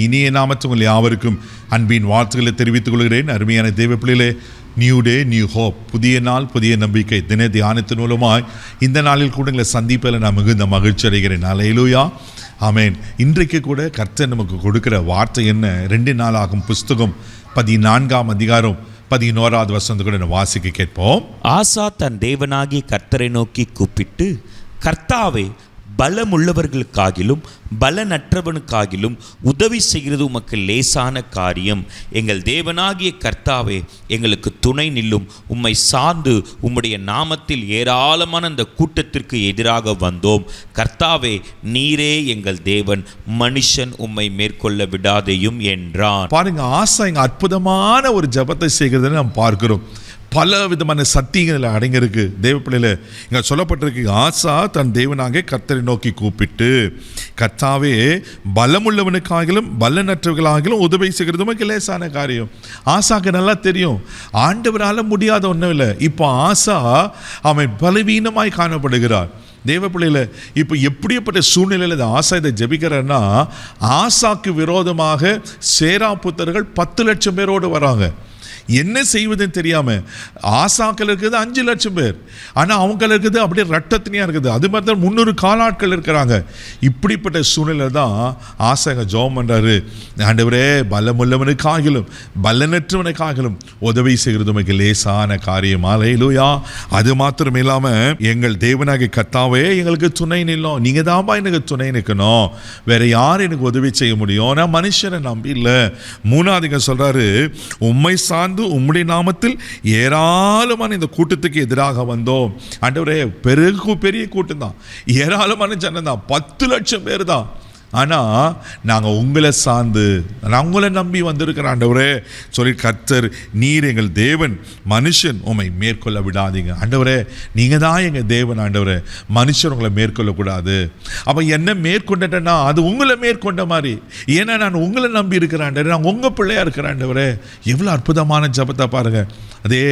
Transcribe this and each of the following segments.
இனிய நாமத்தில் உங்கள் யாவருக்கும் அன்பின் வாழ்த்துக்களை தெரிவித்துக் கொள்கிறேன். அருமையான தேவ பிள்ளைகளே, நியூ டே நியூ ஹோப், புதிய நாள் புதிய நம்பிக்கை தின தியானத்தின் மூலமாய் இந்த நாளில் கூட எங்களை சந்திப்பில் நான் மிகுந்த மகிழ்ச்சி அடைகிறேன். அல்லேலூயா, ஆமென். இன்றைக்கு கூட கர்த்தர் நமக்கு கொடுக்கிற வார்த்தை என்ன? 2 நாளாகும் புஸ்தகம் 14ஆம் அதிகாரம் 11வது வசனத்தை கூட நான் வாசிக்க கேட்போம். ஆசா தன் தேவனாகிய கர்த்தரை நோக்கி கூப்பிட்டு, கர்த்தாவே, பலமுள்ளவர்களுக்காகிலும் பலனற்றவனுக்காகிலும் உதவி செய்கிறது உமக்கு லேசான காரியம். எங்கள் தேவனாகிய கர்த்தாவே, எங்களுக்கு துணை நில்லும். உம்மை சார்ந்து உம்முடைய நாமத்தில் ஏராளமான அந்த கூட்டத்திற்கு எதிராக வந்தோம். கர்த்தாவே, நீரே எங்கள் தேவன், மனுஷன் உம்மை மேற்கொள்ள விடாதேயும் என்றான். பாருங்க, ஆசா இங்க அற்புதமான ஒரு ஜெபத்தை செய்கிறதை நாம் பார்க்கிறோம். பல விதமான சத்தியங்கள் அடங்கியிருக்கு. தேவ பிள்ளையில இங்கே சொல்லப்பட்டிருக்கு, ஆசா தன் தேவனாக கர்த்தரை நோக்கி கூப்பிட்டு, கர்த்தாவே, பலமுள்ளவனுக்காகிலும் பலனற்றவர்களாகிலும் உதவி செய்கிறது உமக்கு லேசான காரியம். ஆசாக்கு நல்லா தெரியும், ஆண்டவரால் முடியாத ஒன்றும் இல்லை. இப்போ ஆசா அவன் பலவீனமாய் காணப்படுகிறார். தேவ பிள்ளையில இப்போ எப்படிப்பட்ட சூழ்நிலையில் ஆசா இதை ஜெபிக்கிறான்னா, ஆசாக்கு விரோதமாக சேரா புத்திரர்கள் 10 லட்சம் பேரோடு வராங்க. என்ன செய்வதுன்னு தெரியாம ஆசாக்கள் இருக்குது 5 லட்சம் பேர், ஆனால் அவங்கள் இருக்குது அப்படியே ரட்டத்தினியா இருக்குது. அது மாதிரி தான் 300 காலாட்கள் இருக்கிறாங்க. இப்படிப்பட்ட சூழ்நிலை தான் ஆசாங்க ஜெபம் பண்றாரு, ஆண்டவரே, பலமுள்ளவனுக்காகிலும் பலனற்றவனுக்காகிலும் உதவி செய்கிறது உமக்கு லேசான காரியம். அல்லேலூயா. அது மாத்திரம் இல்லாம, எங்கள் தேவனாகிய கர்த்தாவே, எங்களுக்கு துணை நில்லும். நீங்க தான்பா எனக்கு துணை நிற்கணும், வேற யார் எனக்கு உதவி செய்ய முடியும்? நான் மனுஷனை நம்பி இல்லை. 3வது சொல்றாரு, உம்மை சார்ந்து உம்முடைய நாமத்தில் ஏராளமான இந்த கூட்டத்துக்கு எதிராக வந்தோம். ஆண்டவரே, பெரிய கூட்டம் தான், ஏராளமான ஜனம் தான், 10 லட்சம் பேர் தான். ஆனால் நாங்கள் உங்களை சார்ந்து, நான் உங்களை நம்பி வந்திருக்கிறேன் ஆண்டவரே சொல்லி கர்த்தர், நீர் எங்கள் தேவன், மனுஷன் உம்மை மேற்கொள்ள விடாதீங்க. ஆண்டவரே, நீங்கள் தான் எங்கள் தேவன். ஆண்டவரே, மனுஷன் உங்களை மேற்கொள்ளக்கூடாது. அப்போ என்ன மேற்கொண்டேன்னா அது உங்களை மேற்கொண்ட மாதிரி, ஏன்னா நான் உங்களை நம்பி இருக்கிறேன் ஆண்டவரே, நான் உங்கள் பிள்ளையா இருக்கிறேன் ஆண்டவரே. எவ்வளோ அற்புதமான ஜெபத்தை பாருங்க. அதே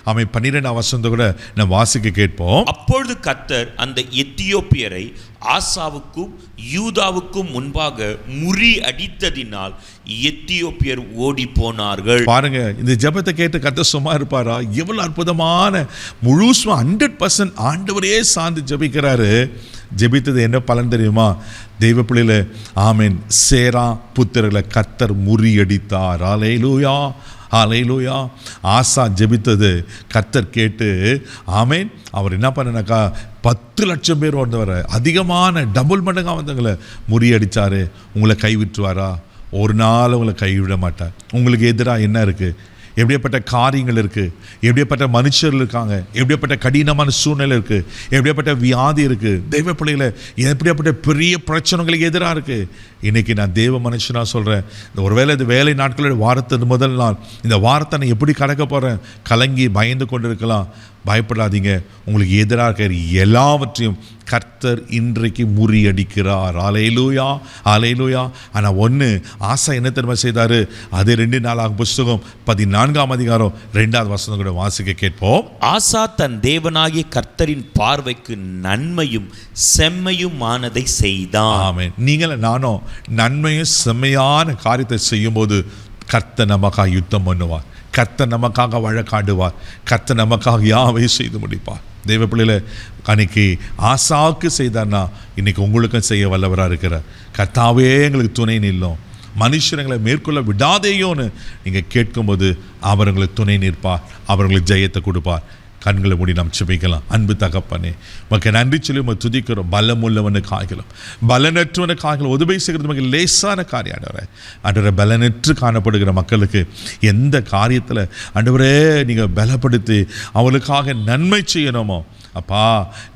அவன் 12ஆம் வசனத்தை கூட நான் வாசிக்க கேட்போம். அப்பொழுது கர்த்தர் அந்த எத்தியோப்பியரை ஆசாவுக்கும் யூதாவுக்கும் முன்பாக முறி அடித்ததினால் எத்தியோப்பியர் ஓடி போனார்கள். பாருங்க, இந்த ஜெபத்தை கேட்டு கர்த்தர் சும்மா இருப்பாரா? எவ்வளவு அற்புதமான முழுசுமா 100% ஆண்டவரே சார்ந்து ஜெபிக்கிறாரு. ஜெபித்தது என்ன பலன் தெரியுமா? தெய்வ பிள்ளையில, ஆமென், சேரா புத்திரர்களை கர்த்தர் முறியடித்தார். அல்லேலூயா, அல்லேலூயா. ஆசா ஜெபித்தது கர்த்தர் கேட்டு, ஆமென், அவர் என்ன பண்ணனாக்கா 10 லட்சம் பேர் வந்தவரை, அதிகமான டபுள் மடங்காக வந்தவங்களை முறியடித்தாரு. உங்களை கைவிட்டுவாரா? ஒரு நாள் உங்களை கைவிட மாட்டார். உங்களுக்கு எதிராக என்ன இருக்குது? எப்படியாப்பட்ட காரியங்கள் இருக்குது, எப்படியாப்பட்ட மனுஷர்கள் இருக்காங்க, எப்படியாப்பட்ட கடினமான சூழ்நிலை இருக்குது, எப்படியாப்பட்ட வியாதி இருக்குது, தெய்வ பிள்ளைகளை எப்படியாப்பட்ட பெரிய பிரச்சனைகளுக்கு எதிராக இருக்குது. இன்றைக்கி நான் தேவ மனுஷனாக சொல்கிறேன், இந்த ஒருவேளை இந்த வேலை நாட்களோட வாரத்து முதல் நாள், இந்த வாரத்தை நான் எப்படி கடக்க போகிறேன் கலங்கி பயந்து கொண்டு இருக்கலாம். பயப்படாதீங்க. உங்களுக்கு எதிராக இருக்கிற எல்லாவற்றையும் கர்த்தர் இன்றைக்கு முறியடிக்கிறார். அல்லேலூயா, அல்லேலூயா. ஆனால் ஒன்று, ஆசா என்ன தெரியுமா செய்தார்? அது 2 நாளாகும் புஸ்தகம் 14ஆம் அதிகாரம் 2வது வசனம் கூட வாசிக்க கேட்போம். ஆசா தன் தேவனாகிய கர்த்தரின் பார்வைக்கு நன்மையும் செம்மையுமானதை செய்தான். ஆமென். நீங்களும் நானும் நன்மையும் செம்மையான காரியத்தை செய்யும்போது கர்த்தர் நமக்காக யுத்தம் பண்ணுவார், கர்த்தர் நமக்காக வழக்காடுவார், கர்த்தர் நமக்காக யாவை செய்து முடிப்பார். தெய்வ பிள்ளையில, அன்னைக்கு ஆசாவுக்கு செய்தார்னா இன்னைக்கு உங்களுக்கும் செய்ய வல்லவராக இருக்கிறார். கர்த்தாவே, எங்களுக்கு துணை நில்லும், மனுஷங்களை மேற்கொள்ள விடாதேயோன்னு நீங்கள் கேட்கும்போது அவர் உங்களுக்கு துணை நிற்பார், அவர்களுக்கு ஜெயத்தை கொடுப்பார். கண்களை மூடி நாம் ஜெபிக்கலாம். அன்பு தகப்பனே, உமக்கு நன்றி சொல்லி உமக்கு துதிக்கிறோம். பலமுள்ளவனுக்காகிலும் பலனற்றவனுக்காகிலும் உதவி செய்கிறது உமக்கு லேசான காரியம் ஆண்டவரே. ஆண்டவரே, பலனற்று காணப்படுகிற மக்களுக்கு எந்த காரியத்தில் ஆண்டவரே நீங்கள் பலப்படுத்தி அவளுக்காக நன்மை செய்யணுமோ அப்பா,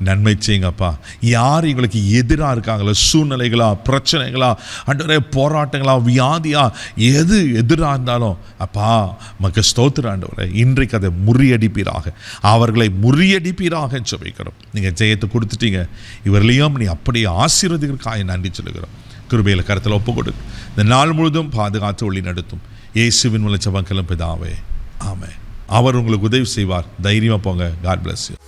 நன்மை செய்யுங்கப்பா. யார் எங்களுக்கு எதிராக இருக்காங்களோ, சூழ்நிலைகளா, பிரச்சனைகளா, ஆண்டவரே, போராட்டங்களா, வியாதியா, எது எதிராக இருந்தாலும் அப்பா மக்கு ஸ்தோத்திரம் ஆண்டவரே. இன்றைக்கு அதை முறியடிப்பீராக, அவர்களை முறியடிப்பீராக ஜெபிக்கிறோம். நீங்கள் ஜெயத்தை கொடுத்துட்டீங்க, இவர்களையும் நீ அப்படியே ஆசீர்வதிக்கிறதுக்காக நன்றி சொல்லுகிறோம். கிருபையில் கருத்தில் ஒப்பு கொடு. இந்த நாள் முழுதும் பாதுகாத்து ஒளி நடத்தும் இயேசுவின் மூலம் ஜெபம் கேளும் பிதாவே, ஆமென். அவர் உங்களுக்கு உதவி செய்வார். தைரியமாக போங்க. God bless you.